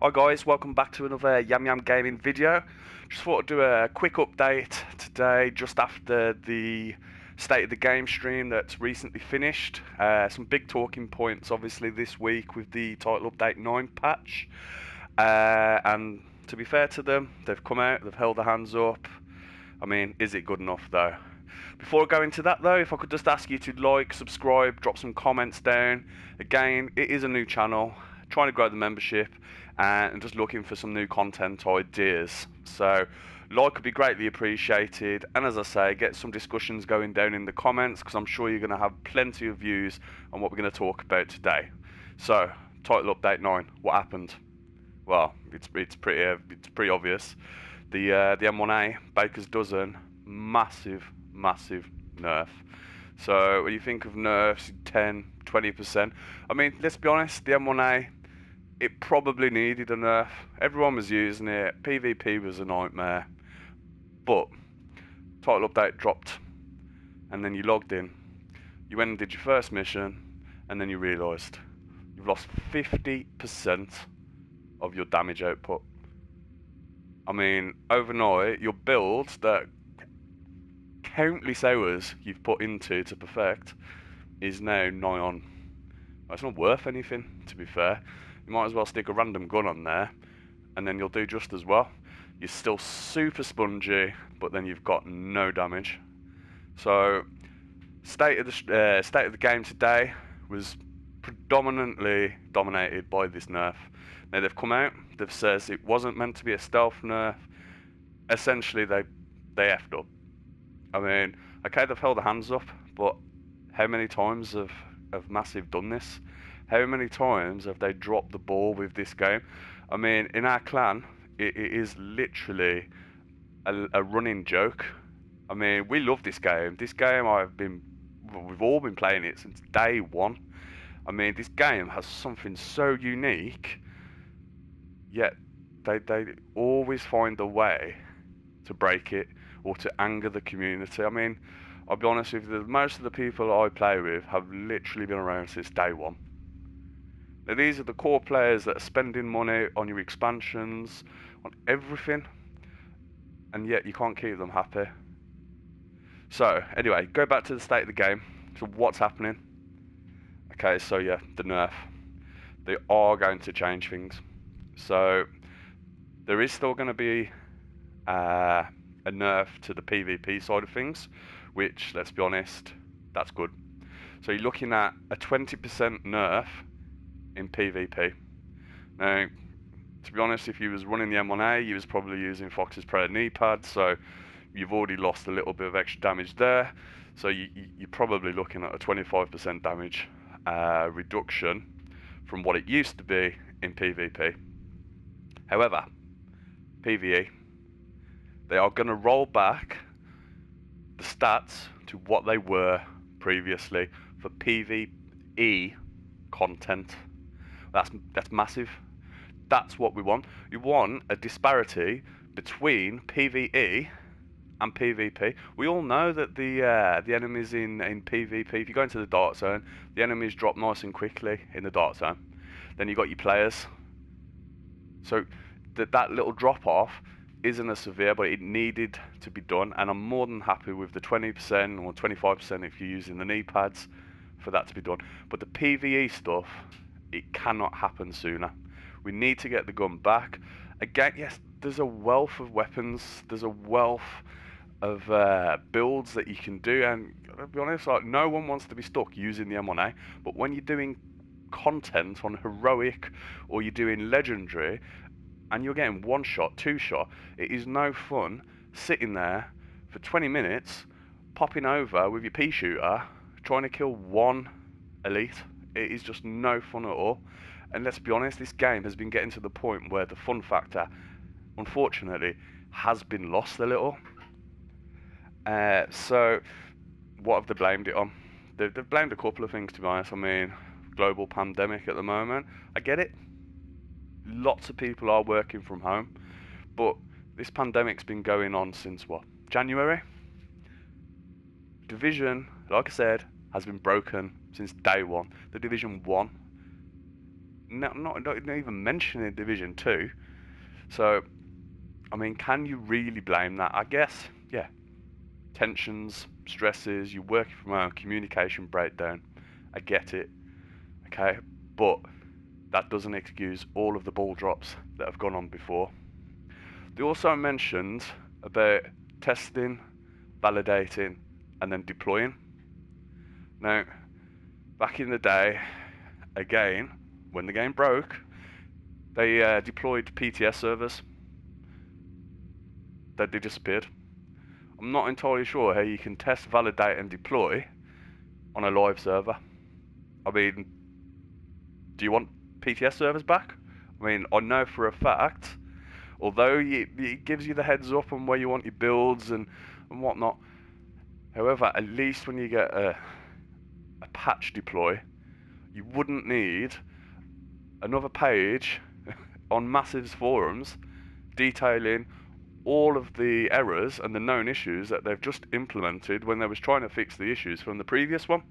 Hi guys, welcome back to another Yam Yam Gaming video. Just thought I'd do a quick update today just after the State of the Game stream that's recently finished. Some big talking points obviously this week with the Title Update 9 patch. And to be fair to them, they've come out, they've held their hands up. I mean, is it good enough though? Before I go into that though, if I could just ask you to like, subscribe, drop some comments down. Again, it is a new channel, trying to grow the membership and just looking for some new content ideas. So like would be greatly appreciated, and as I say, get some discussions going down in the comments because I'm sure you're going to have plenty of views on what we're going to talk about today. So, Title Update 9, what happened? Well, it's pretty obvious. The M1A Baker's dozen, massive nerf. So when you think of nerfs, 10, 20%, I mean, let's be honest, the M1A, it probably needed a nerf. Everyone was using it. PvP was a nightmare. But Title Update dropped, and then you logged in. You went and did your first mission, and then you realised you've lost 50% of your damage output. I mean, overnight, your build that countless hours you've put into to perfect is now nigh on. It's not worth anything, to be fair. You might as well stick a random gun on there, and then you'll do just as well. You're still super spongy, but then you've got no damage. So, state of the game today was predominantly dominated by this nerf. Now they've come out, they've said it wasn't meant to be a stealth nerf. Essentially, they effed up. I mean, okay, they've held their hands up, but how many times have Massive done this? How many times have they dropped the ball with this game? I mean, in our clan, it is literally a running joke. I mean, we love this game. This game, we've all been playing it since day one. I mean, this game has something so unique, yet they always find a way to break it or to anger the community. I mean, I'll be honest with you, most of the people I play with have literally been around since day one. Now, these are the core players that are spending money on your expansions, on everything, and yet you can't keep them happy. So, anyway, go back to the state of the game. So, what's happening? Okay, so yeah, the nerf. They are going to change things. So, there is still going to be a nerf to the PvP side of things, which, let's be honest, that's good. So you're looking at a 20% nerf in PvP. Now, to be honest, if you was running the M1A, you was probably using Fox's Prayer knee pad, so you've already lost a little bit of extra damage there. So you're probably looking at a 25% damage reduction from what it used to be in PvP. However, PvE, they are going to roll back the stats to what they were previously for PvE content. That's massive. That's what we want. We want a disparity between PvE and PvP. We all know that the enemies in PvP, if you go into the dark zone, the enemies drop nice and quickly in the dark zone. Then you got your players. So that little drop off isn't as severe, but it needed to be done, and I'm more than happy with the 20% or 25% if you're using the knee pads for that to be done. But the PvE stuff, it cannot happen sooner. We need to get the gun back. Again, yes, there's a wealth of weapons, there's a wealth of builds that you can do, and I'll be honest, like, no one wants to be stuck using the M1A, but when you're doing content on heroic or you're doing legendary and you're getting one shot, two shot, it is no fun sitting there for 20 minutes popping over with your pea shooter trying to kill one elite. It is just no fun at all. And let's be honest, this game has been getting to the point where the fun factor, unfortunately, has been lost a little. So what have they blamed it on? They've blamed a couple of things, to be honest. I mean, global pandemic at the moment, I get it. Lots of people are working from home, but this pandemic's been going on since what? January? Division, like I said, has been broken since day one. The Division 1 not even mentioning Division 2. So, I mean, can you really blame that? I guess, yeah. Tensions, stresses, you're working from home, communication breakdown. I get it, okay? But that doesn't excuse all of the ball drops that have gone on before. They also mentioned about testing, validating, and then deploying. Now, back in the day, again, when the game broke, they deployed PTS servers. They disappeared. I'm not entirely sure how you can test, validate, and deploy on a live server. I mean, do you want PTS servers back? I mean, I know for a fact, although it gives you the heads up on where you want your builds and whatnot. However, at least when you get a patch deploy, you wouldn't need another page on Massive's forums detailing all of the errors and the known issues that they've just implemented when they was trying to fix the issues from the previous one.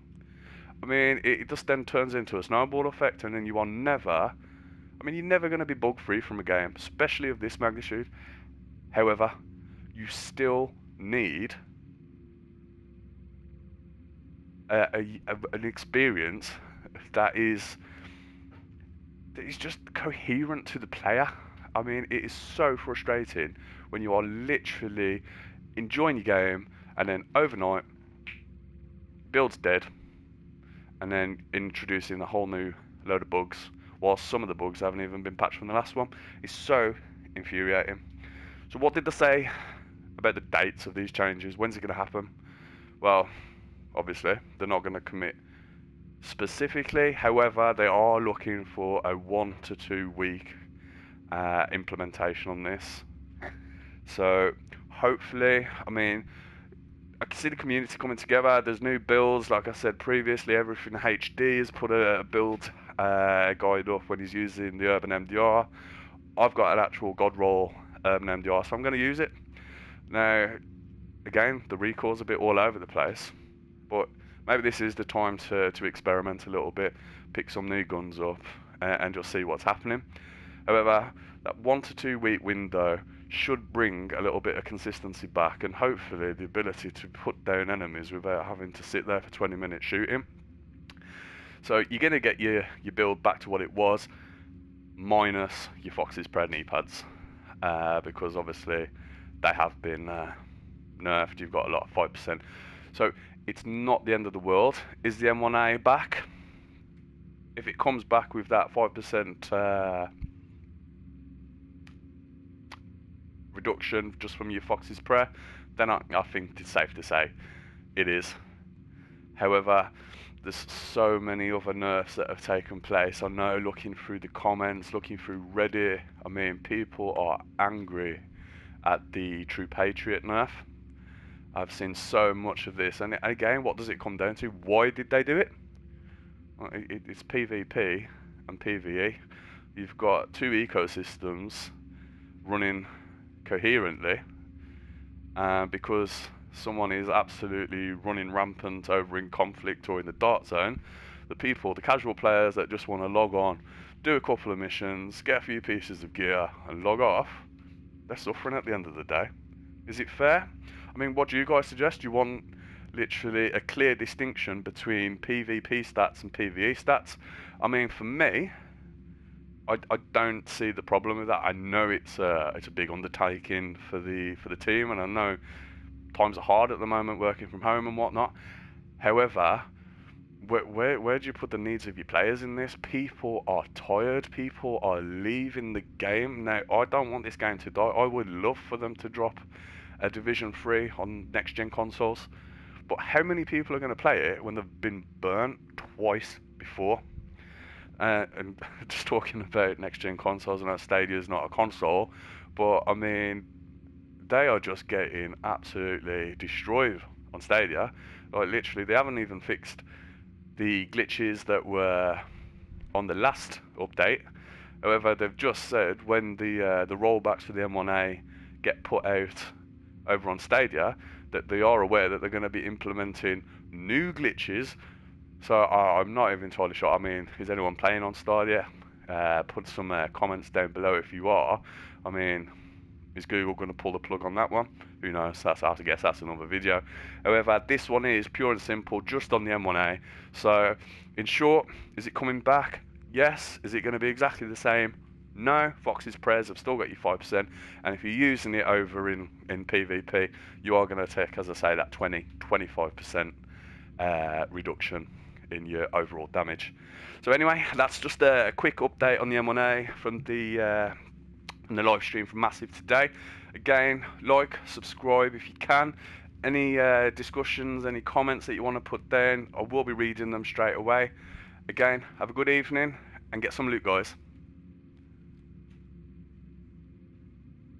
I mean, it just then turns into a snowball effect, and then you are never, I mean, you're never going to be bug free from a game, especially of this magnitude. However, you still need an experience that is just coherent to the player. I mean, it is so frustrating when you are literally enjoying your game and then overnight, build's dead, and then introducing a whole new load of bugs, whilst some of the bugs haven't even been patched from the last one. It's so infuriating. So what did they say about the dates of these changes? When's it going to happen? Well, obviously, they're not going to commit specifically. However, they are looking for a 1 to 2 week implementation on this. So hopefully, I mean, I can see the community coming together. There's new builds, like I said previously. EveryThinkHD has put a build guide up when he's using the Urban MDR. I've got an actual God roll Urban MDR, so I'm going to use it. Now, again, the recall's a bit all over the place, but maybe this is the time to experiment a little bit, pick some new guns up, and just see what's happening. However, that 1 to 2 week window should bring a little bit of consistency back, and hopefully the ability to put down enemies without having to sit there for 20 minutes shooting. So you're going to get your build back to what it was, minus your Fox's Prayer knee pads, because obviously they have been nerfed. You've got a lot of 5%. So it's not the end of the world. Is the M1A back? If it comes back with that 5% reduction just from your Fox's Prayer, then I think it's safe to say it is. However, there's so many other nerfs that have taken place. I know, looking through the comments, looking through Reddit, I mean, people are angry at the True Patriot nerf. I've seen so much of this, and again, what does it come down to? Why did they do it? Well, it's PvP and PvE. You've got two ecosystems running coherently, because someone is absolutely running rampant over in conflict or in the dart zone. The people, the casual players that just want to log on, do a couple of missions, get a few pieces of gear and log off, they're suffering at the end of the day. Is it fair? I mean, what do you guys suggest? You want literally a clear distinction between PvP stats and PvE stats? I mean, for me, I don't see the problem with that. I know it's a big undertaking for the team, and I know times are hard at the moment working from home and whatnot. However, where do you put the needs of your players in this? People are tired. People are leaving the game. Now, I don't want this game to die. I would love for them to drop a Division 3 on next-gen consoles. But how many people are going to play it when they've been burnt twice before? And just talking about next-gen consoles, and that Stadia is not a console, but I mean, they are just getting absolutely destroyed on Stadia. Like, literally, they haven't even fixed the glitches that were on the last update. However, they've just said when the rollbacks for the M1A get put out over on Stadia, that they are aware that they're going to be implementing new glitches. So I'm not even entirely sure. I mean, is anyone playing on Stadia? Put some comments down below if you are. I mean, is Google going to pull the plug on that one? Who knows? That's hard to guess. That's another video. However, this one is pure and simple, just on the M1A. So, in short, is it coming back? Yes. Is it going to be exactly the same? No. Fox's prayers have still got you 5%. And if you're using it over in PvP, you are going to take, as I say, that 25% reduction in your overall damage. So anyway, that's just a quick update on the M1A from the live stream from Massive today. Again, like, subscribe if you can. Any discussions, any comments that you want to put down, I will be reading them straight away. Again, have a good evening and get some loot, guys.